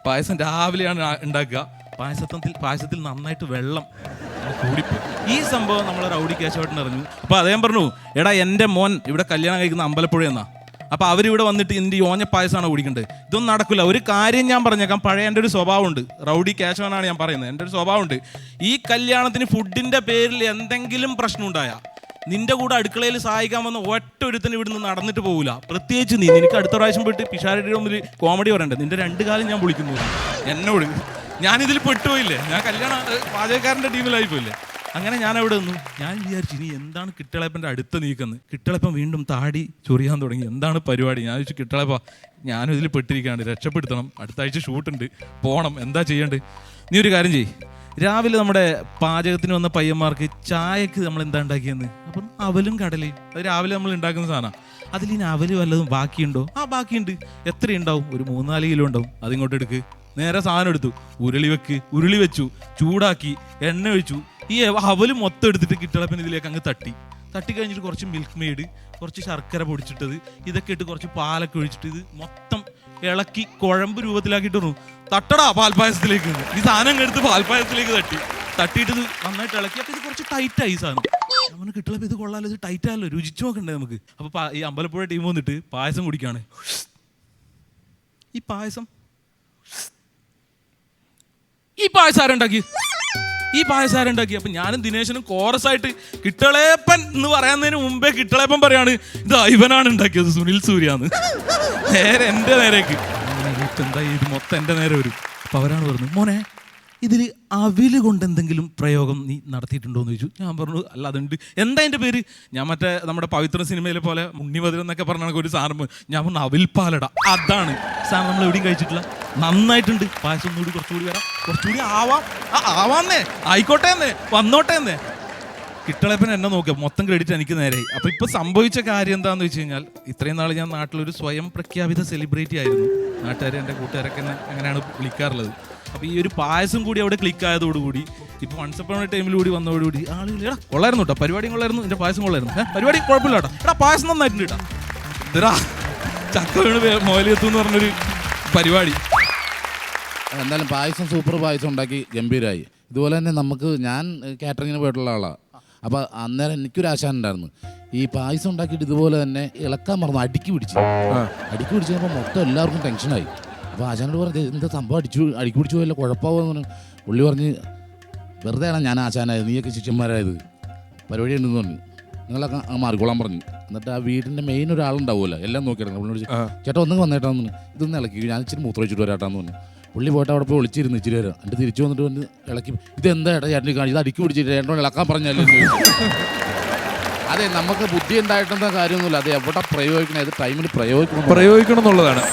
പായസം രാവിലെയാണ് ഉണ്ടാക്കുക. പായസത്തിൽ നന്നായിട്ട് വെള്ളം കൂടിപ്പോയി. ഈ സംഭവം നമ്മളെ റൗഡി കേശവേട്ടൻ അറിഞ്ഞു. അപ്പോൾ അദ്ദേഹം പറഞ്ഞു, എടാ എൻ്റെ മോൻ ഇവിടെ കല്യാണം കഴിക്കുന്ന അമ്പലപ്പുഴ എന്നാ. അപ്പോൾ അവരിവിടെ വന്നിട്ട് എൻ്റെ യോഞ്ഞ പായസമാണ് കുടിക്കേണ്ടത്. ഇതൊന്നും നടക്കില്ല. ഒരു കാര്യം ഞാൻ പറഞ്ഞേക്കാം, പഴയ എൻ്റെ ഒരു സ്വഭാവമുണ്ട്. റൗഡി കേശവനാണ് ഞാൻ പറയുന്നത്. എൻ്റെ ഒരു സ്വഭാവമുണ്ട്. ഈ കല്യാണത്തിന് ഫുഡിൻ്റെ പേരിൽ എന്തെങ്കിലും പ്രശ്നം ഉണ്ടായാൽ നിന്റെ കൂടെ അടുക്കളയിൽ സഹായിക്കാൻ വന്ന ഒറ്റ ഒരുത്തന് ഇവിടുന്ന് നടന്നിട്ട് പോകില്ല. പ്രത്യേകിച്ച് നിനക്ക് അടുത്ത പ്രാവശ്യം പോയിട്ട് പിഷാരടിയുടെ മുമ്പിൽ കോമഡി പറയണ്ടേ. നിന്റെ 2 കാലം ഞാൻ വിളിക്കുന്നു എന്നോട്. ഞാനിതിൽ പെട്ടുപോയില്ലേ. ഞാൻ കല്യാണ പാചകക്കാരൻ്റെ ടീമിലായിപ്പോയില്ലേ. അങ്ങനെ ഞാൻ അവിടെ നിന്നു. ഞാൻ വിചാരിച്ചു ഇനി എന്താണ് കിട്ടളപ്പൻ്റെ അടുത്ത് നീക്കുന്നത്. കിട്ടളപ്പം വീണ്ടും താടി ചൊറിയാൻ തുടങ്ങി. എന്താണ് പരിപാടി? ഞാൻ ചോദിച്ചു, കിട്ടളപ്പ ഞാനും ഇതിൽ പെട്ടിരിക്കാണ്ട്, രക്ഷപ്പെടുത്തണം, അടുത്ത ആഴ്ച ഷൂട്ടുണ്ട്, പോകണം, എന്താ ചെയ്യേണ്ടത്? നീ ഒരു കാര്യം ചെയ്യ്, രാവിലെ നമ്മുടെ പാചകത്തിന് വന്ന പയ്യന്മാർക്ക് ചായക്ക് നമ്മൾ എന്താ ഉണ്ടാക്കിയെന്ന്. അപ്പം അവലും കടലയും, അത് രാവിലെ നമ്മൾ ഉണ്ടാക്കുന്ന സാധനമാണ്. അതിലിനി അവല് വല്ലതും ബാക്കിയുണ്ടോ? ബാക്കിയുണ്ട്. എത്രയുണ്ടാവും? ഒരു 3-4 കിലോ ഉണ്ടാവും. അതിങ്ങോട്ട് എടുക്ക്. നേരെ സാധനം എടുത്തു, ഉരുളി വെച്ചു, ചൂടാക്കി, എണ്ണ ഒഴിച്ചു. ഈ അവല് മൊത്തം എടുത്തിട്ട് കിട്ടളപ്പൻ ഇതിലേക്ക് അങ്ങ് തട്ടി കഴിഞ്ഞിട്ട് കുറച്ച് മിൽക്ക് മെയ്ഡ്, കുറച്ച് ശർക്കര പൊടിച്ചിട്ടത്, ഇതൊക്കെ ഇട്ട് കുറച്ച് പാലൊക്കെ ഒഴിച്ചിട്ട് ഇത് മൊത്തം ഇളക്കി കുഴമ്പ് രൂപത്തിലാക്കിയിട്ട് തട്ടടാ പാൽപ്പായസത്തിലേക്ക്. ഈ സാധനം എടുത്ത് പാൽപ്പായസത്തിലേക്ക് തട്ടിയിട്ട് ഇത് നന്നായിട്ട് ഇളക്കി. അപ്പോൾ ഇത് കുറച്ച് ടൈറ്റായി സാധനം. നമ്മൾ കിട്ടളപ്പം ഇത് കൊള്ളാലോ, ഇത് ടൈറ്റായല്ലോ, രുചിച്ചു നോക്കണ്ടേ നമുക്ക്. അപ്പോൾ ഈ അമ്പലപ്പുഴ ടീം വന്നിട്ട് പായസം കുടിക്കുകയാണ്. ഈ പായസം ആരുണ്ടാക്കി? അപ്പൊ ഞാനും ദിനേശനും കോറസായിട്ട് കിട്ടളേപ്പൻ എന്ന് പറയാന്നതിന് മുമ്പേ കിട്ടളേപ്പൻ പറയാണ്, ഇത് ഇവനാണ് ഉണ്ടാക്കിയത്, സുനിൽ സൂര്യാന്ന്. നേരെ എൻ്റെ നേരേക്ക് എന്താ ഇത് മൊത്തം എൻ്റെ നേരെ വരും. അപ്പൊ അവരാണ് പറഞ്ഞത്, മോനെ ഇതിൽ അവില് കൊണ്ട് എന്തെങ്കിലും പ്രയോഗം നീ നടത്തിയിട്ടുണ്ടോ എന്ന് ചോദിച്ചു. ഞാൻ പറഞ്ഞു, അല്ല അതുണ്ട്. എന്താ എൻ്റെ പേര്? ഞാൻ മറ്റേ നമ്മുടെ പവിത്ര സിനിമയിലെ പോലെ ഉണ്ണിമധുരം എന്നൊക്കെ പറഞ്ഞ ഒരു സാധനം. ഞാൻ പറഞ്ഞു, അവിൽപ്പാലട. അതാണ് സാധനം, നമ്മൾ എവിടെയും കഴിച്ചിട്ടില്ല. നന്നായിട്ടുണ്ട്. പായസം ഒന്നുകൂടി കുറച്ചുകൂടി വരാം, കുറച്ചുകൂടി ആവാന്നേ, ആയിക്കോട്ടെ എന്നേ, വന്നോട്ടെ എന്നേ. കിട്ടളപ്പൻ എന്നെ നോക്കുക, മൊത്തം ക്രെഡിറ്റ് എനിക്ക് നേരെയായി. അപ്പോൾ ഇപ്പോൾ സംഭവിച്ച കാര്യം എന്താണെന്ന് വെച്ച് കഴിഞ്ഞാൽ, ഇത്രയും നാൾ ഞാൻ നാട്ടിലൊരു സ്വയം പ്രഖ്യാപിത സെലിബ്രിറ്റി ആയിരുന്നു. നാട്ടുകാർ, എൻ്റെ കൂട്ടുകാരൊക്കെ എന്നെ അങ്ങനെയാണ് വിളിക്കാറുള്ളത്. അപ്പോൾ ഈ ഒരു പായസം കൂടി അവിടെ ക്ലിക്ക് ആയതോടുകൂടി, ഇപ്പോൾ വൺസപ്പോൺ ടൈമിലൂടി വന്നതോടുകൂടി ആളുകൾ, എടാ കൊള്ളായിരുന്നു കേട്ടോ, പരിപാടിയും കൊള്ളായിരുന്നു, എൻ്റെ പായസം കൊള്ളായിരുന്നു, പരിപാടി കുഴപ്പമില്ല കേട്ടോ, എടാ പായസം നന്നായിട്ടുണ്ട് കേട്ടോ, ഇതാ ചക്ക വീണ് മോലെത്തു എന്ന് പറഞ്ഞൊരു പരിപാടി. എന്തായാലും പായസം സൂപ്പർ പായസം ഉണ്ടാക്കി ഗംഭീരമായി. ഇതുപോലെ തന്നെ ഞാൻ കാറ്ററിങ്ങിന് പോയിട്ടുള്ള ആളാണ്. അപ്പോൾ അന്നേരം എനിക്കൊരു ആശാൻ ഉണ്ടായിരുന്നു. ഈ പായസം ഉണ്ടാക്കിയിട്ട് ഇതുപോലെ തന്നെ ഇളക്കാൻ മറന്നു, അടുക്കി പിടിച്ചപ്പോൾ മൊത്തം എല്ലാവർക്കും ടെൻഷനായി. അപ്പോൾ ആശാനോട് പറഞ്ഞു, എന്താ സംഭവം, അടുക്കി പിടിച്ചു പോയല്ലോ, കുഴപ്പമാവെന്ന് പറഞ്ഞു. പുള്ളി പറഞ്ഞ്, വെറുതെയാണ് ഞാൻ ആശാനായത്, നീയൊക്കെ ശിഷ്യന്മാരായത്, പരിപാടി ഉണ്ടെന്ന് പറഞ്ഞു, നിങ്ങളൊക്കെ മാറിക്കോളാൻ പറഞ്ഞു. എന്നിട്ട് ആ വീടിൻ്റെ മെയിൻ ഒരാളുണ്ടാവുമല്ലോ, എല്ലാം നോക്കിയിരുന്നു. പുള്ളി വിളിച്ച്, ചേട്ടാ ഒന്നും വന്നേട്ടാന്ന് പറഞ്ഞു, ഇതൊന്നും ഇളക്കി, ഞാൻ ഇച്ചിരി മൂത്രം വെച്ചിട്ട് വരാട്ടാന്ന് പറഞ്ഞു. പുള്ളി പോയിട്ട് അവിടെ പോയി ഒളിച്ചിരുന്നു ഇച്ചിരി വരാം. എന്നിട്ട് തിരിച്ചു വന്നിട്ട് വന്ന് ഇളക്കി, ഇതെന്താ ഏട്ടാ ചേട്ടൻ കാണിച്ചത്, അടുക്കി പിടിച്ചിട്ട് ചേട്ടനോട് ഇളക്കാൻ പറഞ്ഞാലും. അതെ, നമുക്ക് ബുദ്ധി ഉണ്ടായിട്ടെന്താ കാര്യമൊന്നുമില്ല, അത് എവിടെ പ്രയോഗിക്കണം, ഏത് ടൈമിൽ പ്രയോഗിക്കണം എന്നുള്ളതാണ്.